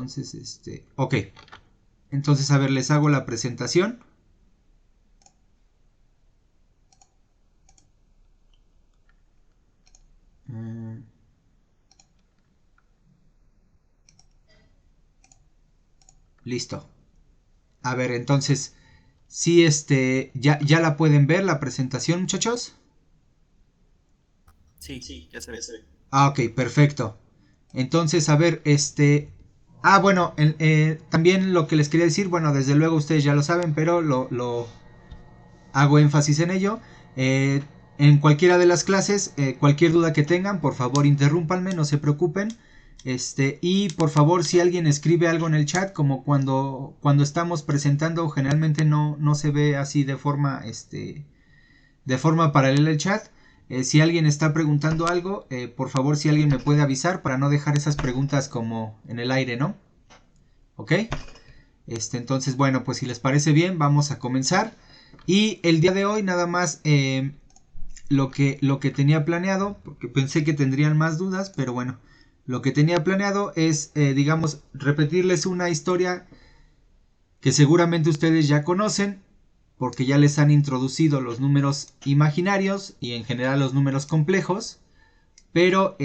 entonces, ok. Entonces, a ver, les hago la presentación. Listo. A ver, entonces, sí, ya la pueden ver la presentación, muchachos. Sí, ya se ve. Ah, ok, perfecto. Entonces, a ver, Ah, bueno, también lo que les quería decir, bueno, desde luego ustedes ya lo saben, pero lo hago énfasis en ello. Eh, en cualquiera de las clases, cualquier duda que tengan, por favor interrúmpanme, no se preocupen. Y por favor, si alguien escribe algo en el chat, como cuando estamos presentando, generalmente no se ve así de forma paralela el chat. Si alguien está preguntando algo, por favor, si alguien me puede avisar para no dejar esas preguntas como en el aire, ¿no? ¿Ok? Entonces, bueno, pues si les parece bien, vamos a comenzar. Y el día de hoy nada más lo que tenía planeado, porque pensé que tendrían más dudas, pero bueno, lo que tenía planeado es, digamos, repetirles una historia que seguramente ustedes ya conocen, porque ya les han introducido los números imaginarios y en general los números complejos, pero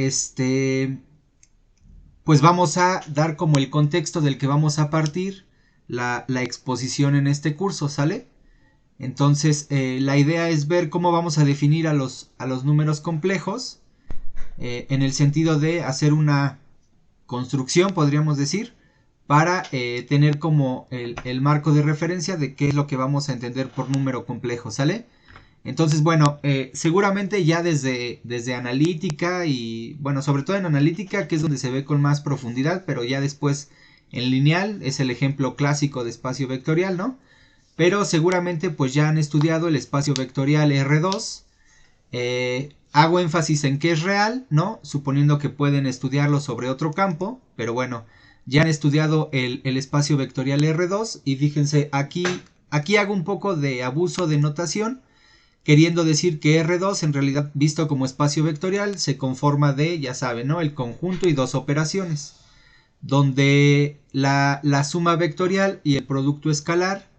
pues vamos a dar como el contexto del que vamos a partir la exposición en este curso, ¿sale? Entonces, la idea es ver cómo vamos a definir a los números complejos, en el sentido de hacer una construcción, podríamos decir, para tener como el marco de referencia de qué es lo que vamos a entender por número complejo, ¿sale? Entonces, bueno, seguramente ya desde analítica y, bueno, sobre todo en analítica, que es donde se ve con más profundidad, pero ya después en lineal es el ejemplo clásico de espacio vectorial, ¿no? Pero seguramente pues ya han estudiado el espacio vectorial R2. Hago énfasis en que es real, ¿no? Suponiendo que pueden estudiarlo sobre otro campo, pero bueno, ya han estudiado el espacio vectorial R2 y fíjense, aquí hago un poco de abuso de notación, queriendo decir que R2 en realidad visto como espacio vectorial se conforma de, ya saben, ¿no? El conjunto y dos operaciones, donde la suma vectorial y el producto escalar,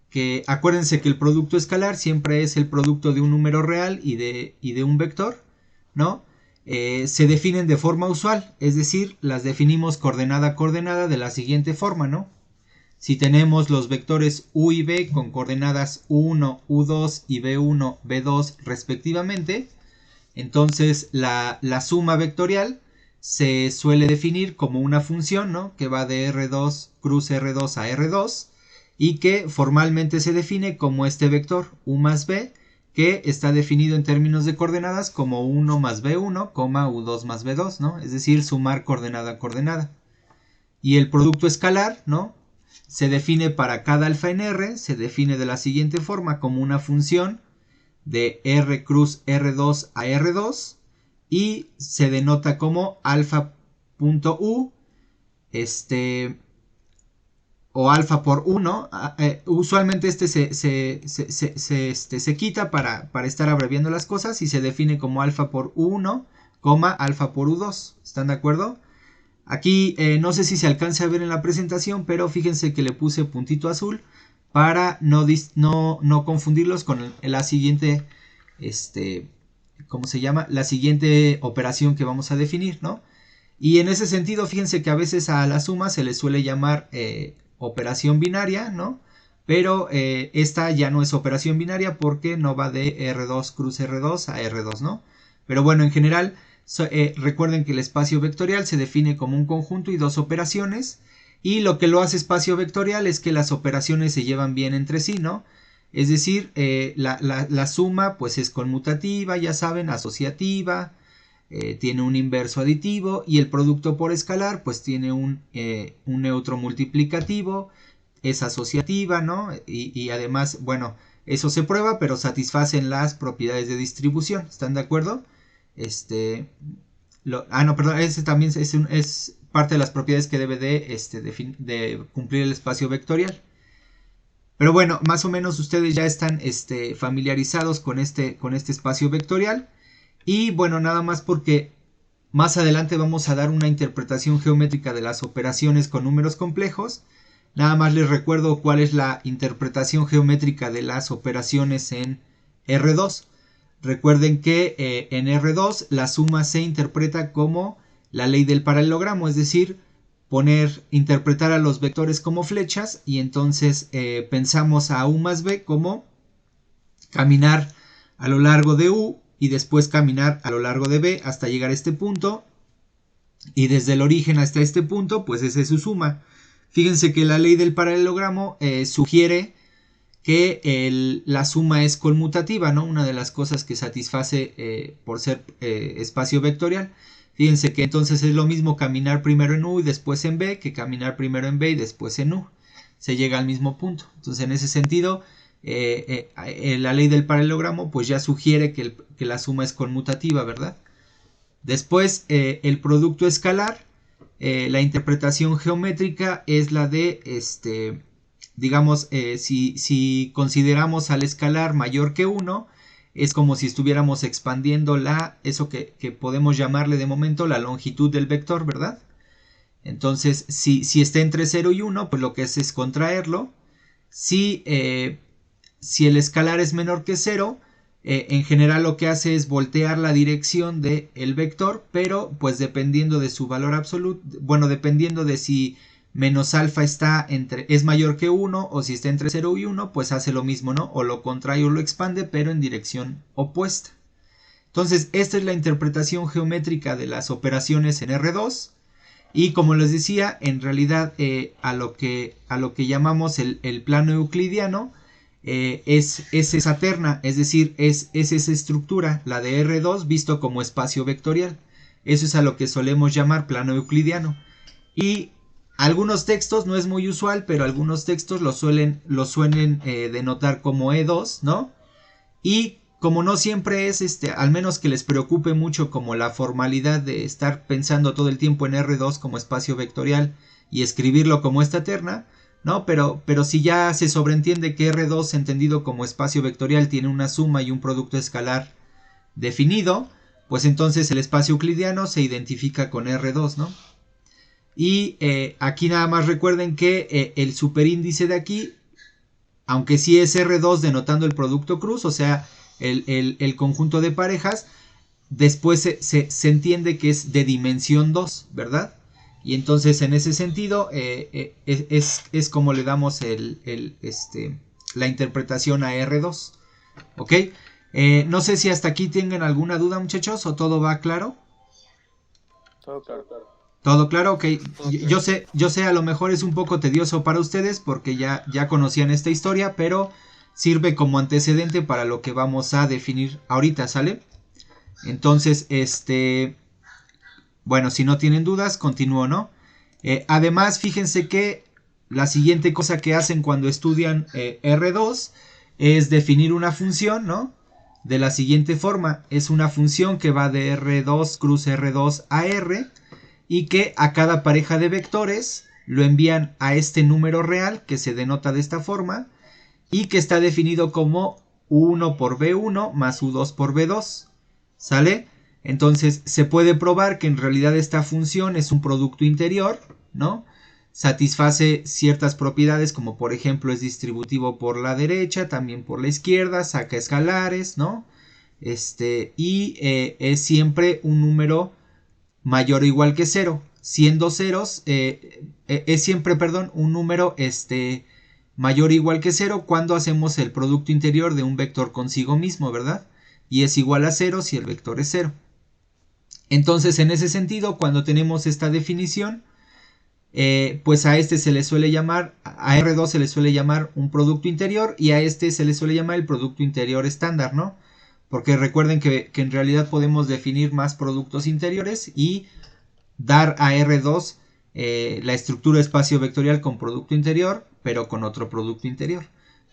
que acuérdense que el producto escalar siempre es el producto de un número real y de un vector, ¿no? Se definen de forma usual, es decir, las definimos coordenada a coordenada de la siguiente forma, ¿no? Si tenemos los vectores u y b con coordenadas u1, u2 y b1, b2 respectivamente, entonces la suma vectorial se suele definir como una función, ¿no? Que va de R2 cruz R2 a R2 y que formalmente se define como este vector u más b, que está definido en términos de coordenadas como 1 más b1, u2 más b2, ¿no? Es decir, sumar coordenada a coordenada. Y el producto escalar, ¿no? Se define para cada alfa en R, se define de la siguiente forma como una función de R cruz R2 a R2 y se denota como alfa.u, o alfa por 1. Usualmente se quita para estar abreviando las cosas y se define como alfa por u1, alfa por u2. ¿Están de acuerdo? Aquí no sé si se alcanza a ver en la presentación, pero fíjense que le puse puntito azul para no confundirlos con la siguiente, ¿cómo se llama? La siguiente operación que vamos a definir, ¿no? Y en ese sentido, fíjense que a veces a la suma se le suele llamar operación binaria, ¿no? Pero esta ya no es operación binaria porque no va de R2 cruz R2 a R2, ¿no? Pero bueno, en general, recuerden que el espacio vectorial se define como un conjunto y dos operaciones. Y lo que lo hace espacio vectorial es que las operaciones se llevan bien entre sí, ¿no? Es decir, la suma pues es conmutativa, ya saben, asociativa, tiene un inverso aditivo y el producto por escalar pues tiene un neutro multiplicativo, es asociativa, ¿no? Y además, bueno, eso se prueba, pero satisfacen las propiedades de distribución, ¿están de acuerdo? No, perdón, ese también es parte de las propiedades que debe de cumplir el espacio vectorial. Pero bueno, más o menos ustedes ya están familiarizados con este espacio vectorial. Y bueno, nada más porque más adelante vamos a dar una interpretación geométrica de las operaciones con números complejos. Nada más les recuerdo cuál es la interpretación geométrica de las operaciones en R2. Recuerden que en R2 la suma se interpreta como la ley del paralelogramo, es decir, interpretar a los vectores como flechas, y entonces pensamos a U más B como caminar a lo largo de U y después caminar a lo largo de B hasta llegar a este punto, y desde el origen hasta este punto pues esa es su suma. Fíjense que la ley del paralelogramo sugiere que la suma es conmutativa, ¿no? Una de las cosas que satisface por ser espacio vectorial. Fíjense que entonces es lo mismo caminar primero en U y después en B que caminar primero en B y después en U. Se llega al mismo punto. Entonces en ese sentido la ley del paralelogramo pues ya sugiere que la suma es conmutativa, ¿verdad? Después el producto escalar, la interpretación geométrica es la de digamos, si consideramos al escalar mayor que 1, es como si estuviéramos expandiendo eso que podemos llamarle de momento la longitud del vector, ¿verdad? Entonces, si está entre 0 y 1, pues lo que es contraerlo. Si el escalar es menor que 0, en general lo que hace es voltear la dirección del vector, pero pues dependiendo de su valor absoluto, bueno, dependiendo de si menos alfa es mayor que 1 o si está entre 0 y 1, pues hace lo mismo, ¿no? O lo contrae o lo expande, pero en dirección opuesta. Entonces, esta es la interpretación geométrica de las operaciones en R2. Y como les decía, en realidad a lo que llamamos el plano euclidiano es esa terna, es decir, es esa estructura, la de R2, visto como espacio vectorial. Eso es a lo que solemos llamar plano euclidiano. Y algunos textos, no es muy usual, pero algunos textos lo suelen denotar como E2, ¿no? Y como no siempre es, al menos que les preocupe mucho como la formalidad de estar pensando todo el tiempo en R2 como espacio vectorial y escribirlo como esta terna, ¿no? Pero si ya se sobreentiende que R2 entendido como espacio vectorial tiene una suma y un producto escalar definido, pues entonces el espacio euclidiano se identifica con R2, ¿no? Y aquí nada más recuerden que el superíndice de aquí, aunque sí es R2 denotando el producto cruz, o sea, el conjunto de parejas, después se entiende que es de dimensión 2, ¿verdad? Y entonces en ese sentido es como le damos la interpretación a R2. ¿Ok? No sé si hasta aquí tengan alguna duda, muchachos, o todo va claro. Todo claro. ¿Todo claro? Ok. Yo sé, a lo mejor es un poco tedioso para ustedes porque ya conocían esta historia, pero sirve como antecedente para lo que vamos a definir ahorita, ¿sale? Entonces, bueno, si no tienen dudas, continúo, ¿no? Además, fíjense que la siguiente cosa que hacen cuando estudian R2 es definir una función, ¿no? De la siguiente forma, es una función que va de R2 cruz R2 a R y que a cada pareja de vectores lo envían a este número real que se denota de esta forma y que está definido como U1 por B1 más U2 por B2. ¿Sale? Entonces se puede probar que en realidad esta función es un producto interior, ¿no? Satisface ciertas propiedades como por ejemplo es distributivo por la derecha, también por la izquierda, saca escalares, ¿no? Y es siempre un número mayor o igual que 0, siendo ceros, es siempre, perdón, un número mayor o igual que 0 cuando hacemos el producto interior de un vector consigo mismo, ¿verdad? Y es igual a 0 si el vector es 0. Entonces, en ese sentido, cuando tenemos esta definición, pues a este se le suele llamar, a R2 se le suele llamar un producto interior y a este se le suele llamar el producto interior estándar, ¿no? Porque recuerden que en realidad podemos definir más productos interiores y dar a R2 la estructura espacio vectorial con producto interior, pero con otro producto interior.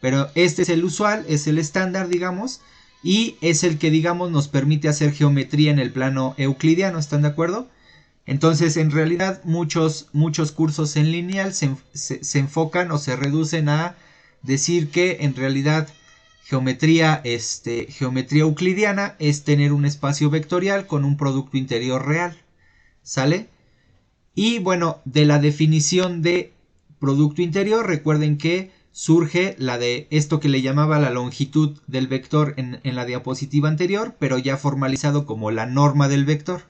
Pero este es el usual, es el estándar, digamos, y es el que, digamos, nos permite hacer geometría en el plano euclidiano, ¿están de acuerdo? Entonces, en realidad, muchos cursos en lineal se enfocan o se reducen a decir que en realidad geometría euclidiana es tener un espacio vectorial con un producto interior real, ¿sale? Y bueno, de la definición de producto interior, recuerden que surge la de esto que le llamaba la longitud del vector en la diapositiva anterior, pero ya formalizado como la norma del vector,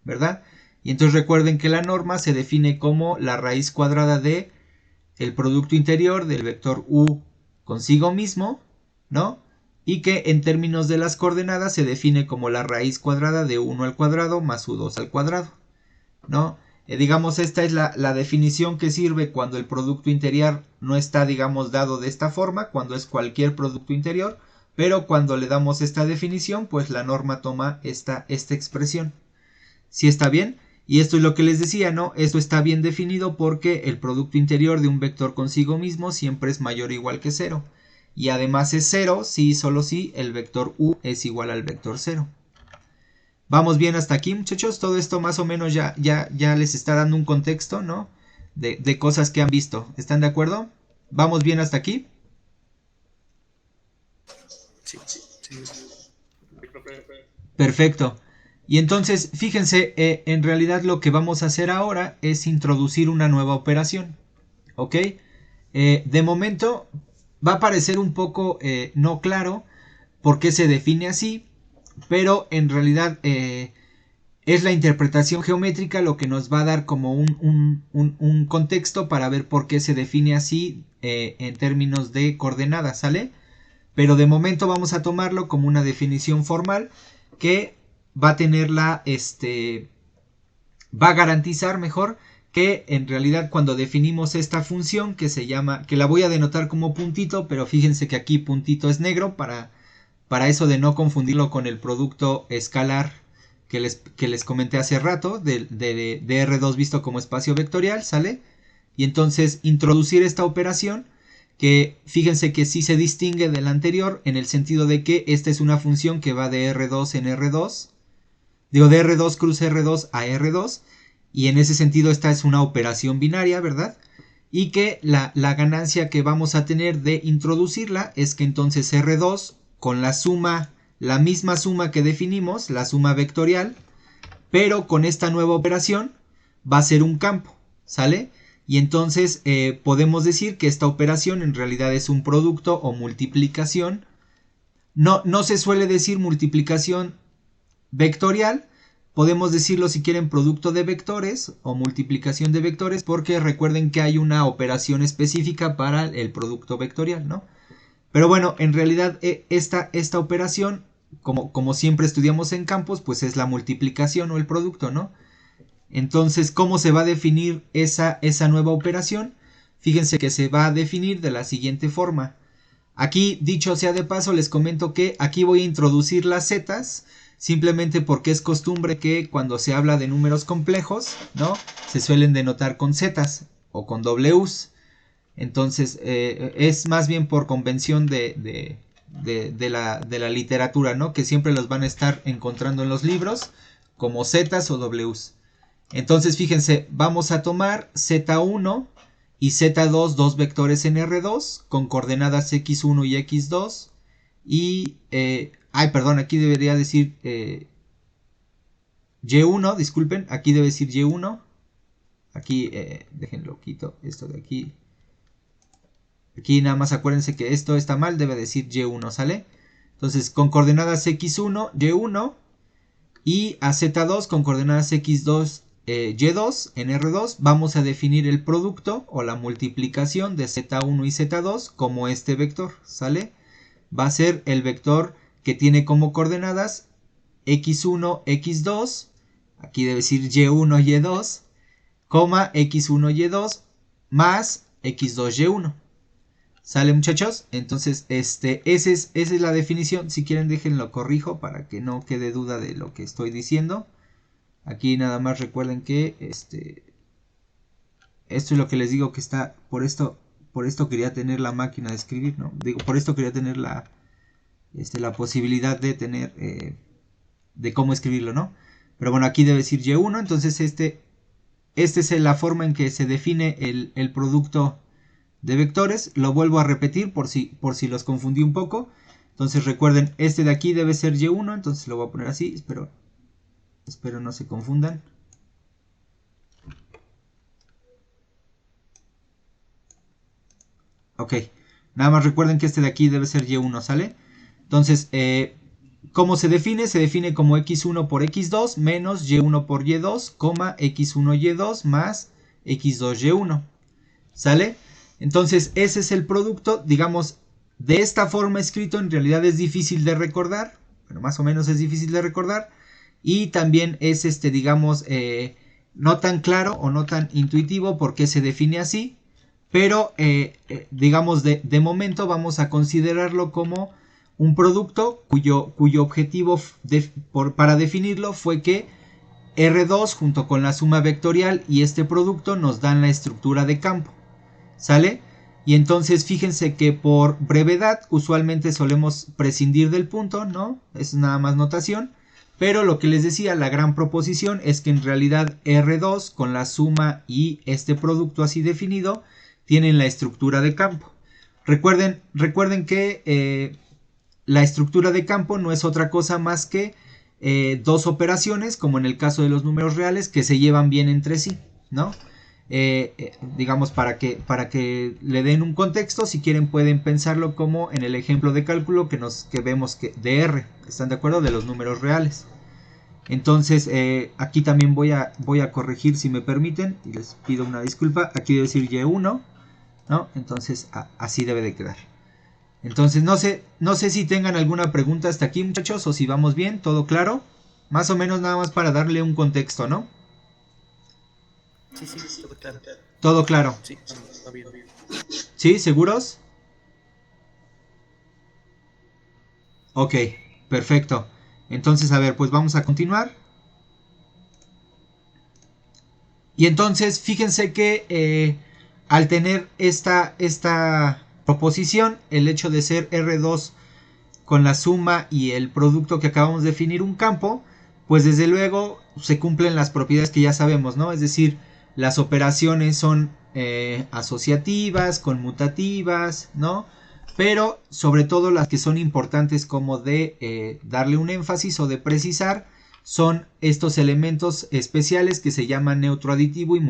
¿verdad? Y entonces recuerden que la norma se define como la raíz cuadrada de el producto interior del vector u consigo mismo, ¿no? Y que en términos de las coordenadas se define como la raíz cuadrada de 1 al cuadrado más u2 al cuadrado, ¿no? Digamos, esta es la definición que sirve cuando el producto interior no está, digamos, dado de esta forma, cuando es cualquier producto interior, pero cuando le damos esta definición, pues la norma toma esta expresión. ¿Sí está bien? Y esto es lo que les decía, ¿no? Esto está bien definido porque el producto interior de un vector consigo mismo siempre es mayor o igual que 0. Y además es 0 si y solo si el vector u es igual al vector 0. Vamos bien hasta aquí, muchachos. Todo esto más o menos ya les está dando un contexto, ¿no? De cosas que han visto. ¿Están de acuerdo? ¿Vamos bien hasta aquí? Sí. Perfecto. Y entonces, fíjense, en realidad lo que vamos a hacer ahora es introducir una nueva operación. ¿Ok? De momento va a parecer un poco no claro por qué se define así, pero en realidad es la interpretación geométrica lo que nos va a dar como un contexto para ver por qué se define así en términos de coordenadas, ¿sale? Pero de momento vamos a tomarlo como una definición formal que va a tener va a garantizar mejor que en realidad cuando definimos esta función que se llama, que la voy a denotar como puntito, pero fíjense que aquí puntito es negro para eso de no confundirlo con el producto escalar que les comenté hace rato de R2 visto como espacio vectorial, ¿sale? Y entonces introducir esta operación que fíjense que sí se distingue de la anterior en el sentido de que esta es una función que va de R2 en R2, digo de R2 cruz R2 a R2, y en ese sentido esta es una operación binaria, ¿verdad? Y que la ganancia que vamos a tener de introducirla es que entonces R2 con la misma suma que definimos, la suma vectorial, pero con esta nueva operación va a ser un campo, ¿sale? Y entonces podemos decir que esta operación en realidad es un producto o multiplicación. No se suele decir multiplicación vectorial, podemos decirlo si quieren producto de vectores o multiplicación de vectores, porque recuerden que hay una operación específica para el producto vectorial, ¿no? Pero bueno, en realidad esta operación, como siempre estudiamos en campos, pues es la multiplicación o el producto, ¿no? Entonces, ¿cómo se va a definir esa nueva operación? Fíjense que se va a definir de la siguiente forma. Aquí, dicho sea de paso, les comento que aquí voy a introducir las zetas, simplemente porque es costumbre que cuando se habla de números complejos, ¿no? Se suelen denotar con zetas o con Ws. Entonces, es más bien por convención de la literatura, ¿no? Que siempre los van a estar encontrando en los libros como zetas o Ws. Entonces, fíjense, vamos a tomar Z1 y Z2, dos vectores en R2 con coordenadas X1 y X2. Y, perdón, aquí debería decir Y1, disculpen, aquí debe decir Y1. Aquí, déjenlo, quito esto de aquí. Aquí nada más acuérdense que esto está mal, debe decir Y1, ¿sale? Entonces, con coordenadas X1, Y1. Y a Z2 con coordenadas X2, Y2 en R2 vamos a definir el producto o la multiplicación de Z1 y Z2 como este vector, ¿sale? Va a ser el vector que tiene como coordenadas X1, X2, aquí debe decir Y1, Y2, coma X1, Y2 más X2, Y1. ¿Sale, muchachos? Entonces, esa es la definición. Si quieren, déjenlo corrijo para que no quede duda de lo que estoy diciendo. Aquí nada más recuerden que esto es lo que les digo que está. Por esto quería tener la máquina de escribir, ¿no? Digo, por esto quería tener la posibilidad de tener de cómo escribirlo, ¿no? Pero bueno, aquí debe decir Y1. Entonces, esta es la forma en que se define el producto de vectores. Lo vuelvo a repetir por si los confundí un poco. Entonces recuerden, este de aquí debe ser Y1, entonces lo voy a poner así, espero no se confundan. Ok, nada más recuerden que este de aquí debe ser y1, ¿sale? Entonces, ¿cómo se define? Se define como x1 por x2 menos y1 por y2, x1 y2 más x2 y1, ¿sale? Entonces, ese es el producto, digamos, de esta forma escrito en realidad es difícil de recordar, bueno, más o menos es difícil de recordar, y también es, digamos, no tan claro o no tan intuitivo porque se define así, pero digamos de momento vamos a considerarlo como un producto cuyo objetivo para definirlo fue que R2 junto con la suma vectorial y este producto nos dan la estructura de campo, ¿sale? Y entonces fíjense que por brevedad usualmente solemos prescindir del punto, ¿no? Es nada más notación. Pero lo que les decía, la gran proposición es que en realidad R2 con la suma y este producto así definido tienen la estructura de campo. Recuerden que la estructura de campo no es otra cosa más que dos operaciones, como en el caso de los números reales, que se llevan bien entre sí, ¿no? Digamos para que le den un contexto, si quieren pueden pensarlo como en el ejemplo de cálculo que vemos que de R, ¿están de acuerdo? De los números reales. Entonces aquí también voy a corregir si me permiten y les pido una disculpa, aquí debe decir y1, ¿no? Entonces así debe de quedar. Entonces no sé si tengan alguna pregunta hasta aquí, muchachos, o si vamos bien, todo claro, más o menos nada más para darle un contexto, ¿no? Sí, todo claro. Todo claro. Sí, está bien. ¿Sí? ¿Seguros? Ok, perfecto. Entonces, a ver, pues vamos a continuar. Y entonces, fíjense que al tener esta proposición, el hecho de ser R2 con la suma y el producto que acabamos de definir un campo, pues desde luego se cumplen las propiedades que ya sabemos, ¿no? Es decir, las operaciones son asociativas, conmutativas, ¿no? Pero sobre todo las que son importantes como de darle un énfasis o de precisar son estos elementos especiales que se llaman neutro aditivo y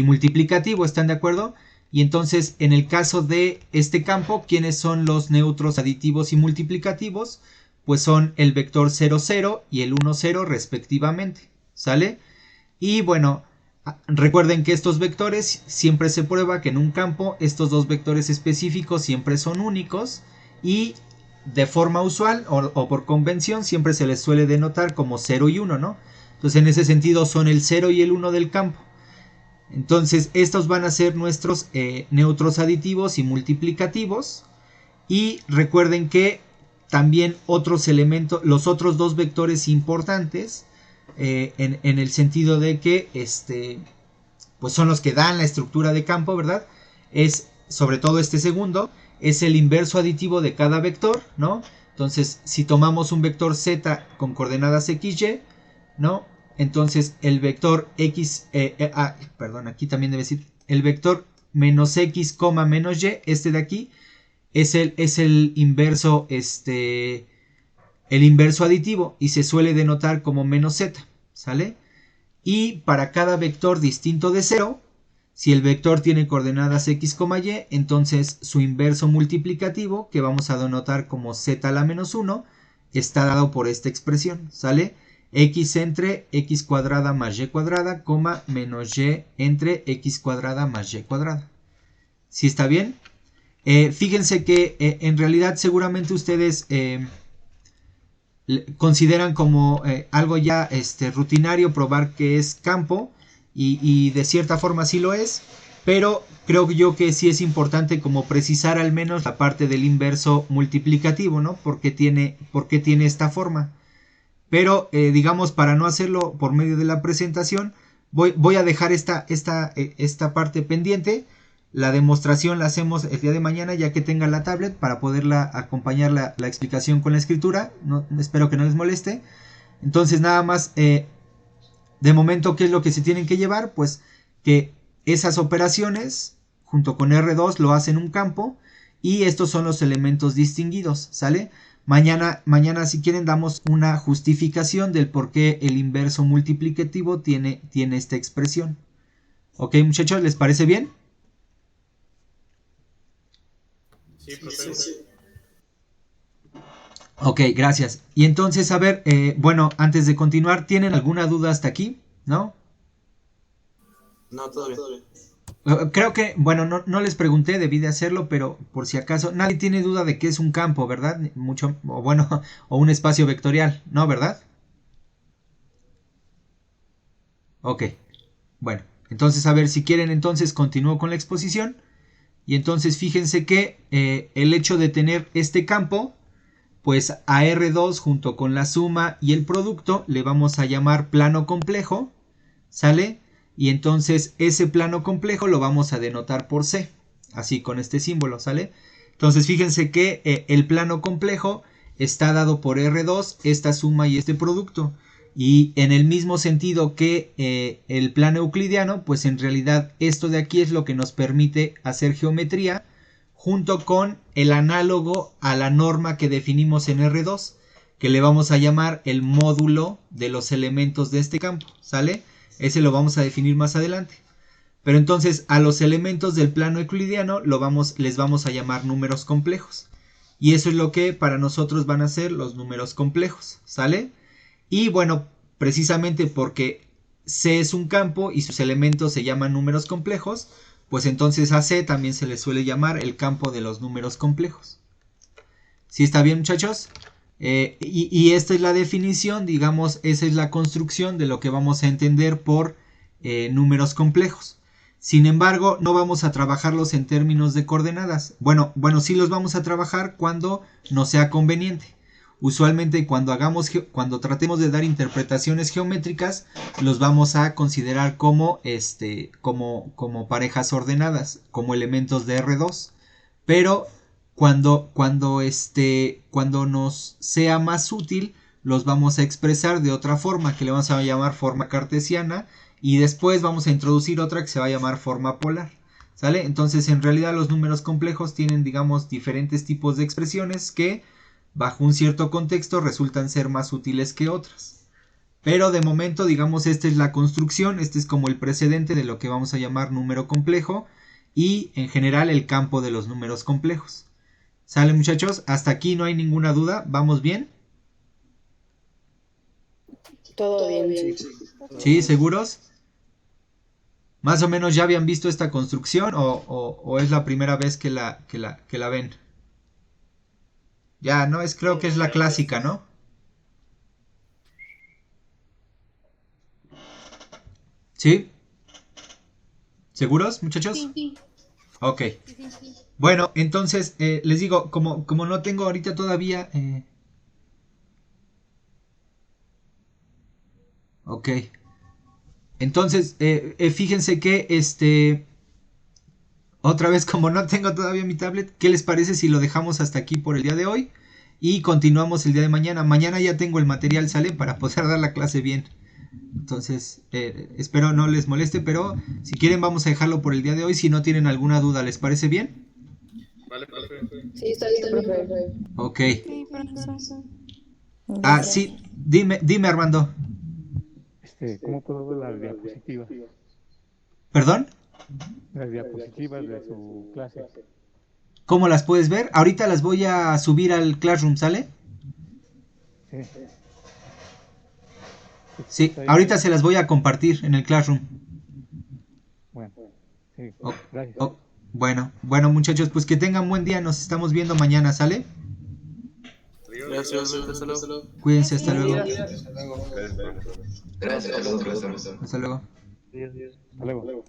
multiplicativo, ¿están de acuerdo? Y entonces, en el caso de este campo, ¿quiénes son los neutros aditivos y multiplicativos? Pues son el vector 0, 0 y el 1, 0 respectivamente, ¿sale? Y bueno, recuerden que estos vectores siempre se prueba que en un campo estos dos vectores específicos siempre son únicos y de forma usual o por convención siempre se les suele denotar como 0 y 1, ¿no? Entonces en ese sentido son el 0 y el 1 del campo. Entonces estos van a ser nuestros neutros aditivos y multiplicativos. Y recuerden que también otros elementos, los otros dos vectores importantes, en el sentido de que pues son los que dan la estructura de campo, ¿verdad? Es sobre todo este segundo, es el inverso aditivo de cada vector, ¿no? Entonces, si tomamos un vector z con coordenadas xy, ¿no? Entonces el vector x, perdón, aquí también debe decir, el vector menos x, menos y, este de aquí, es el inverso, el inverso aditivo y se suele denotar como menos z, ¿sale? Y para cada vector distinto de 0, si el vector tiene coordenadas x, y, entonces su inverso multiplicativo, que vamos a denotar como z a la menos 1, está dado por esta expresión, ¿sale? X entre x cuadrada más y cuadrada, menos y entre x cuadrada más y cuadrada. ¿Sí está bien? Fíjense que en realidad seguramente ustedes consideran como algo ya rutinario probar que es campo y de cierta forma sí lo es, pero creo yo que sí es importante como precisar al menos la parte del inverso multiplicativo, ¿no? ¿Por qué tiene esta forma? Pero digamos, para no hacerlo por medio de la presentación, voy a dejar esta parte pendiente. La demostración la hacemos el día de mañana ya que tenga la tablet para poderla acompañar la explicación con la escritura. No, espero que no les moleste. Entonces nada más, de momento, ¿qué es lo que se tienen que llevar? Pues que esas operaciones junto con R2 lo hacen un campo y estos son los elementos distinguidos, ¿sale? Mañana si quieren damos una justificación del por qué el inverso multiplicativo tiene esta expresión, Ok, muchachos, ¿les parece bien? Sí, profesor. Ok, gracias. Y entonces, a ver, bueno, antes de continuar, ¿tienen alguna duda hasta aquí? ¿No? No, todo bien. Creo que, bueno, no les pregunté, debí de hacerlo, pero por si acaso, nadie tiene duda de que es un campo, ¿verdad? Mucho, o bueno, o un espacio vectorial, ¿no? ¿Verdad? Ok, bueno, entonces, a ver, si quieren, entonces continúo con la exposición. Y entonces, fíjense que el hecho de tener este campo, pues a R2 junto con la suma y el producto le vamos a llamar plano complejo, ¿sale? Y entonces ese plano complejo lo vamos a denotar por C, así con este símbolo, ¿sale? Entonces fíjense que el plano complejo está dado por R2, esta suma y este producto. Y en el mismo sentido que el plano euclidiano, pues en realidad esto de aquí es lo que nos permite hacer geometría junto con el análogo a la norma que definimos en R2, que le vamos a llamar el módulo de los elementos de este campo, ¿sale? Ese lo vamos a definir más adelante. Pero entonces a los elementos del plano euclidiano les vamos a llamar números complejos. Y eso es lo que para nosotros van a ser los números complejos, ¿sale? Y bueno, precisamente porque C es un campo y sus elementos se llaman números complejos, pues entonces a C también se le suele llamar el campo de los números complejos. ¿Sí está bien, muchachos? Y esta es la definición, digamos, esa es la construcción de lo que vamos a entender por números complejos. Sin embargo, no vamos a trabajarlos en términos de coordenadas. Bueno, sí los vamos a trabajar cuando no sea conveniente. Usualmente cuando tratemos de dar interpretaciones geométricas, los vamos a considerar como parejas ordenadas, como elementos de R2. Pero cuando nos sea más útil, los vamos a expresar de otra forma, que le vamos a llamar forma cartesiana, y después vamos a introducir otra que se va a llamar forma polar, ¿sale? Entonces, en realidad los números complejos tienen, digamos, diferentes tipos de expresiones que, bajo un cierto contexto, resultan ser más útiles que otras. Pero de momento, digamos, esta es la construcción, este es como el precedente de lo que vamos a llamar número complejo, y en general el campo de los números complejos. ¿Sale, muchachos? Hasta aquí no hay ninguna duda. ¿Vamos bien? Todo bien. ¿Sí? ¿Seguros? ¿Más o menos ya habían visto esta construcción o es la primera vez que la ven? Ya, ¿no? Creo que es la clásica, ¿no? ¿Sí? ¿Seguros, muchachos? Sí. Ok. Bueno, entonces les digo, como no tengo ahorita todavía... Ok. Entonces, fíjense que otra vez, como no tengo todavía mi tablet, ¿qué les parece si lo dejamos hasta aquí por el día de hoy? Y continuamos el día de mañana. Mañana ya tengo el material, ¿sale? Para poder dar la clase bien. Entonces, espero no les moleste, pero si quieren vamos a dejarlo por el día de hoy. Si no tienen alguna duda, ¿les parece bien? Vale, profe. Sí, está bien, profe. Ok. Sí, profesor. Ah, sí. Dime, Armando. ¿Cómo puedo ver las diapositivas? ¿Perdón? Las diapositivas de su clase. ¿Cómo las puedes ver? Ahorita las voy a subir al Classroom, ¿sale? Sí. Sí, ¿Está bien? ahorita se las voy a compartir en el Classroom. Bueno, sí, Oh, gracias. bueno, muchachos, pues que tengan buen día. Nos estamos viendo mañana, ¿sale? Gracias, hasta luego. Cuídense, hasta luego. Gracias, profesor. Hasta luego. Hasta luego.